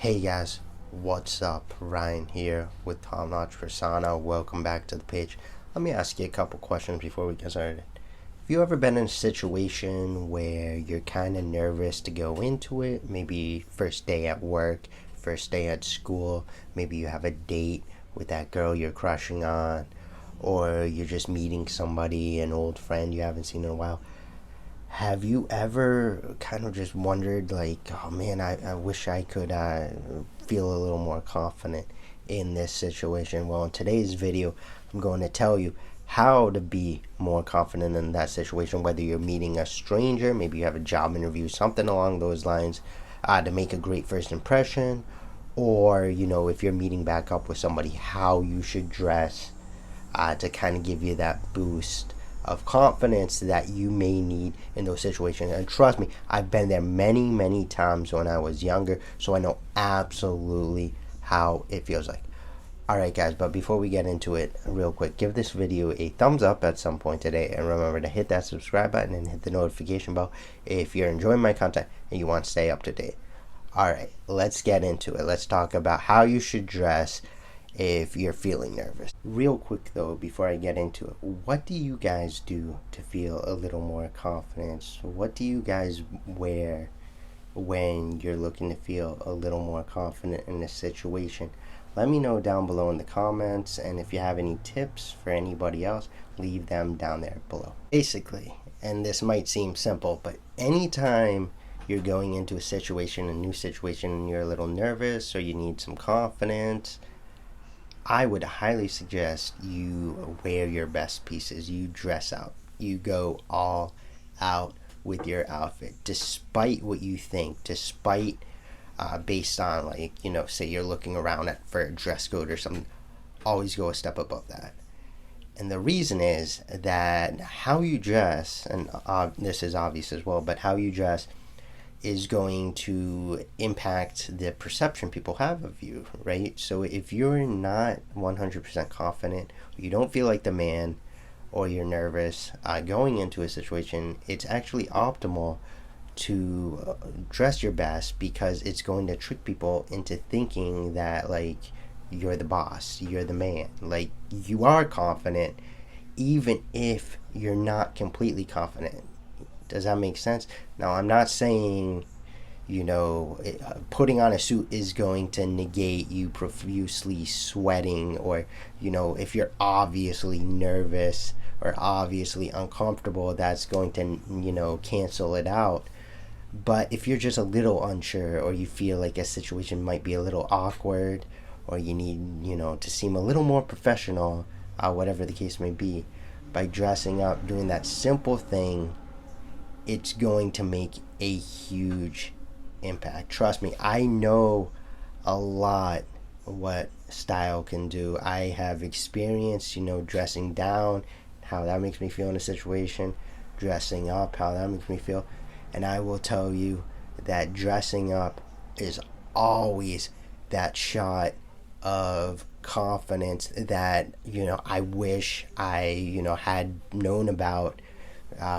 Hey guys, what's up? Ryan here with Tom Notch Persona. Welcome back to the page. Let me ask you a couple questions before we get started. Have you ever been in a situation where you're kind of nervous to go into it? Maybe first day at work, first day at school, maybe you have a date with that girl you're crushing on, or you're just meeting somebody, an old friend you haven't seen in a while. Have you ever kind of just wondered, like, oh man, I wish I could feel a little more confident in this situation? Well, in today's video, I'm going to tell you how to be more confident in that situation, whether you're meeting a stranger, maybe you have a job interview, something along those lines, to make a great first impression, or, if you're meeting back up with somebody, how you should dress to kind of give you that boost of confidence that you may need in those situations. And trust me, I've been there many, many times when I was younger, so I know absolutely how it feels like. Alright guys, but before we get into it, real quick, give this video a thumbs up at some point today, and remember to hit that subscribe button and hit the notification bell if you're enjoying my content and you want to stay up to date. Alright, let's get into it. Let's talk about how you should dress if you're feeling nervous. Real quick though, before I get into it, what do you guys do to feel a little more confidence? What do you guys wear when you're looking to feel a little more confident in a situation? Let me know down below in the comments, and if you have any tips for anybody else, leave them down there below. Basically, and this might seem simple, but anytime you're going into a situation, a new situation, and you're a little nervous or you need some confidence, I would highly suggest you wear your best pieces. You dress out. You go all out with your outfit, despite what you think, despite based on, like, say you're looking around for a dress code or something. Always go a step above that. And the reason is that how you dress, and this is obvious as well, but how you dress is going to impact the perception people have of you, right? So if you're not 100% confident, you don't feel like the man, or you're nervous going into a situation, it's actually optimal to dress your best, because it's going to trick people into thinking that, like, you're the boss, you're the man, like you are confident even if you're not completely confident. Does that make sense? Now, I'm not saying, putting on a suit is going to negate you profusely sweating, or, if you're obviously nervous or obviously uncomfortable, that's going to, cancel it out. But if you're just a little unsure, or you feel like a situation might be a little awkward, or you need, to seem a little more professional, whatever the case may be, by dressing up, doing that simple thing, it's going to make a huge impact. Trust me, I know a lot what style can do. I have experience, dressing down, how that makes me feel in a situation, dressing up, how that makes me feel. And I will tell you that dressing up is always that shot of confidence that, I wish I, had known about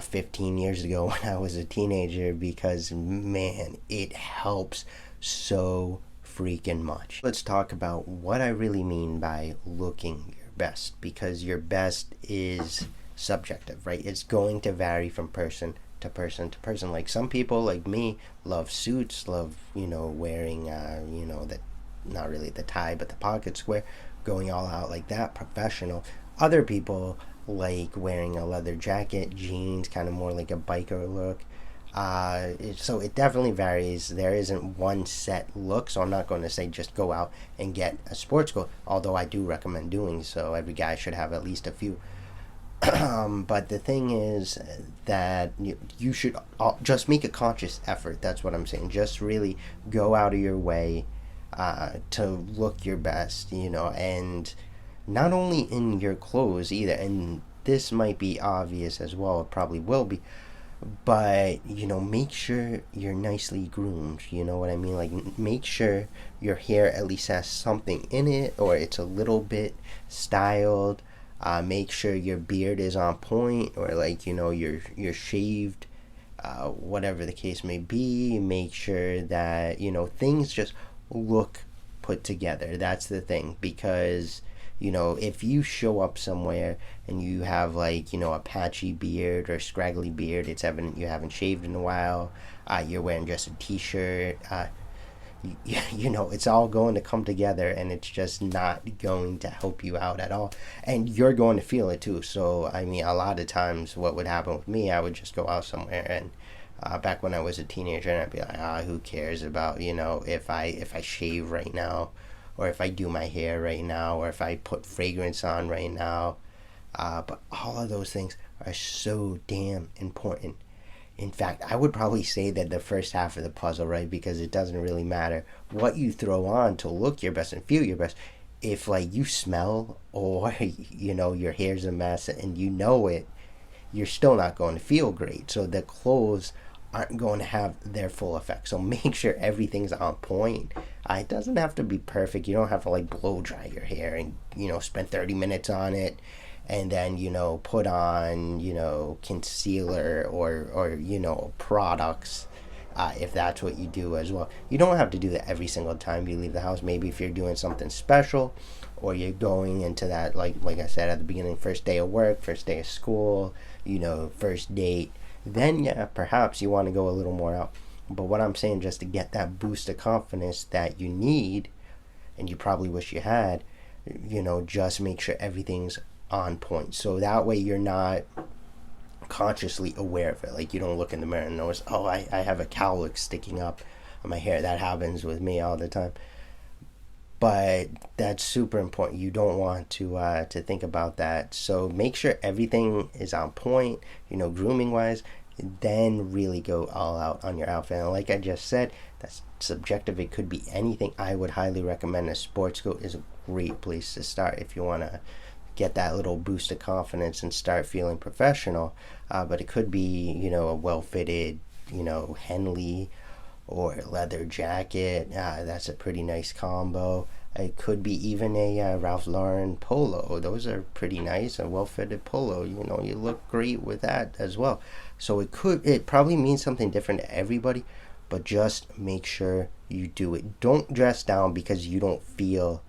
15 years ago when I was a teenager, because man, it helps so freaking much. Let's talk about what I really mean by looking your best, because your best is subjective, right? It's going to vary from person to person to person. Like, some people, like me, love suits, love, wearing, the, not really the tie, but the pocket square, going all out like that, professional. Other people like wearing a leather jacket, jeans, kind of more like a biker look. So it definitely varies. There isn't one set look, so I'm not going to say just go out and get a sports coat, although I do recommend doing so. Every guy should have at least a few. But the thing is that you should just make a conscious effort. That's what I'm saying. Just really go out of your way to look your best, and not only in your clothes either, and this might be obvious as well, it probably will be, but make sure you're nicely groomed. You know what I mean? Like, make sure your hair at least has something in it, or it's a little bit styled. Make sure your beard is on point, or, like, you're shaved, whatever the case may be. Make sure that things just look put together. That's the thing, because if you show up somewhere and you have like a patchy beard or scraggly beard, it's evident you haven't shaved in a while. You're wearing just a t-shirt. It's all going to come together, and it's just not going to help you out at all, and you're going to feel it too. So I mean, a lot of times what would happen with me, I would just go out somewhere, and back when I was a teenager, and I'd be like, who cares about if I shave right now, or if I do my hair right now, or if I put fragrance on right now. But all of those things are so damn important. In fact, I would probably say that the first half of the puzzle, right? Because it doesn't really matter what you throw on to look your best and feel your best. If like you smell, or your hair's a mess and it, you're still not going to feel great. So the clothes aren't going to have their full effect. So make sure everything's on point. It doesn't have to be perfect. You don't have to like blow dry your hair and spend 30 minutes on it, and then put on concealer or products, if that's what you do as well. You don't have to do that every single time you leave the house. Maybe if you're doing something special, or you're going into that, like I said at the beginning, first day of work, first day of school, first date, then yeah, perhaps you want to go a little more out. But what I'm saying, just to get that boost of confidence that you need, and you probably wish you had, just make sure everything's on point. So that way you're not consciously aware of it. Like you don't look in the mirror and notice, I have a cowlick sticking up on my hair. That happens with me all the time. But that's super important. You don't want to think about that. So make sure everything is on point, grooming wise. Then really go all out on your outfit. And like I just said, that's subjective. It could be anything. I would highly recommend a sports coat is a great place to start if you want to get that little boost of confidence and start feeling professional. But it could be, a well-fitted, Henley or leather jacket. That's a pretty nice combo. It could be even a Ralph Lauren polo. Those are pretty nice. A well-fitted polo, you look great with that as well. So it probably means something different to everybody, but just make sure you do it. Don't dress down because you don't feel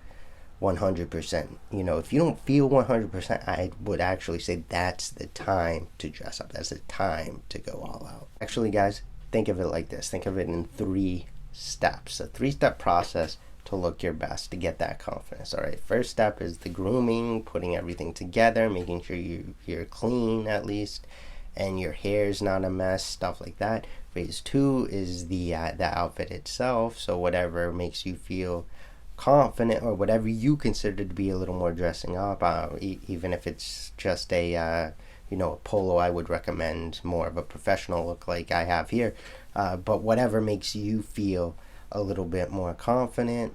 100%. If you don't feel 100%, I would actually say that's the time to dress up. That's the time to go all out. Actually, guys, think of it like this. Think of it in 3 steps. A 3-step process to look your best, to get that confidence. All right, first step is the grooming, putting everything together, making sure you're clean at least, and your hair's not a mess, stuff like that. Phase 2 is the outfit itself. So whatever makes you feel confident, or whatever you consider to be a little more dressing up, even if it's just a polo, I would recommend more of a professional look like I have here, but whatever makes you feel a little bit more confident.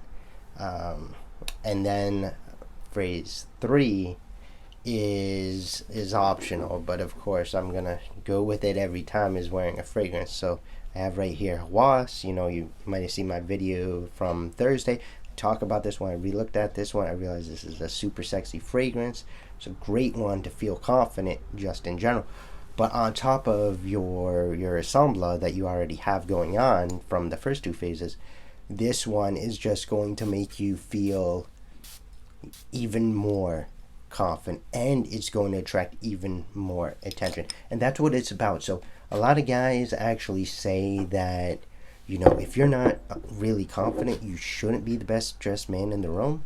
And then phrase 3 is optional, but of course I'm gonna go with it every time, is wearing a fragrance. So I have right here Hawas. You might have seen my video from Thursday. Talk about this one. I re-looked at this one. I realized this is a super sexy fragrance. It's a great one to feel confident just in general. But on top of your ensemble that you already have going on from the first 2 phases, this one is just going to make you feel even more confident, and it's going to attract even more attention. And that's what it's about. So a lot of guys actually say that if you're not really confident, you shouldn't be the best dressed man in the room.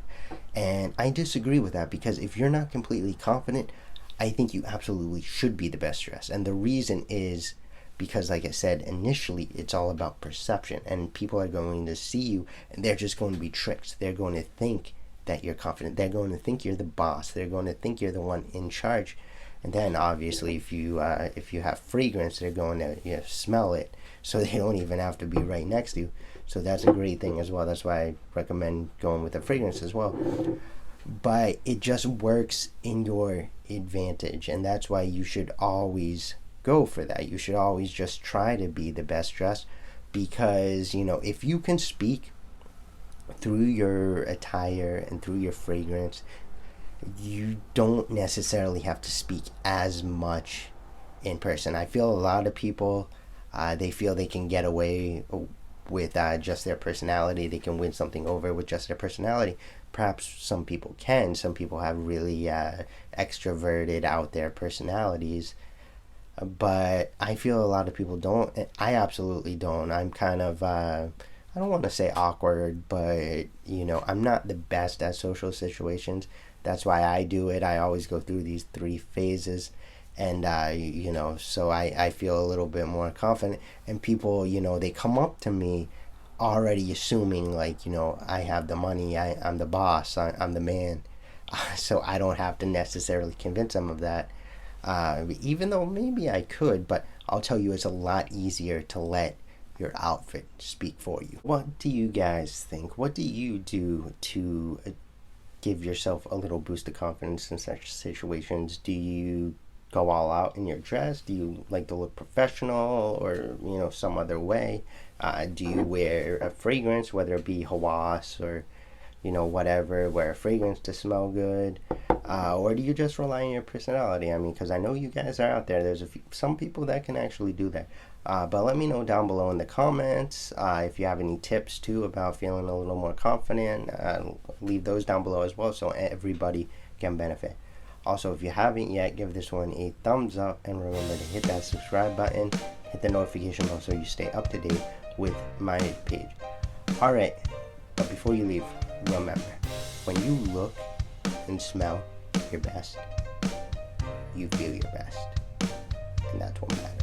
And I disagree with that, because if you're not completely confident, I think you absolutely should be the best dressed. And the reason is because, like I said initially, it's all about perception, and people are going to see you and they're just going to be tricked. They're going to think that you're confident. They're going to think you're the boss. They're going to think you're the one in charge. And then obviously if you have fragrance, they're going to smell it, so they don't even have to be right next to you. So that's a great thing as well. That's why I recommend going with a fragrance as well. But it just works in your advantage, and that's why you should always go for that. You should always just try to be the best dressed, because if you can speak through your attire and through your fragrance, you don't necessarily have to speak as much in person. I feel a lot of people, they feel they can get away with just their personality. They can win something over with just their personality. Perhaps some people can. Some people have really extroverted, out there personalities. But I feel a lot of people don't. I absolutely don't. I'm kind of, I don't want to say awkward, but, I'm not the best at social situations. That's why I do it. I always go through these 3 phases. And, so I feel a little bit more confident. And people, they come up to me already assuming, like, I have the money, I'm the boss, I'm the man. So I don't have to necessarily convince them of that. Even though maybe I could, but I'll tell you, it's a lot easier to let your outfit speak for you. What do you guys think? What do you do to give yourself a little boost of confidence in such situations? Do you go all out in your dress? Do you like to look professional, or some other way? Do you wear a fragrance, whether it be Hawas or whatever, wear a fragrance to smell good? Or do you just rely on your personality? I mean, because I know you guys are out there. There's some people that can actually do that. But let me know down below in the comments if you have any tips too about feeling a little more confident. Leave those down below as well, so everybody can benefit. Also, if you haven't yet, give this one a thumbs up, and remember to hit that subscribe button, hit the notification bell so you stay up to date with my page. Alright, but before you leave, remember, when you look and smell your best, you feel your best, and that's what matters.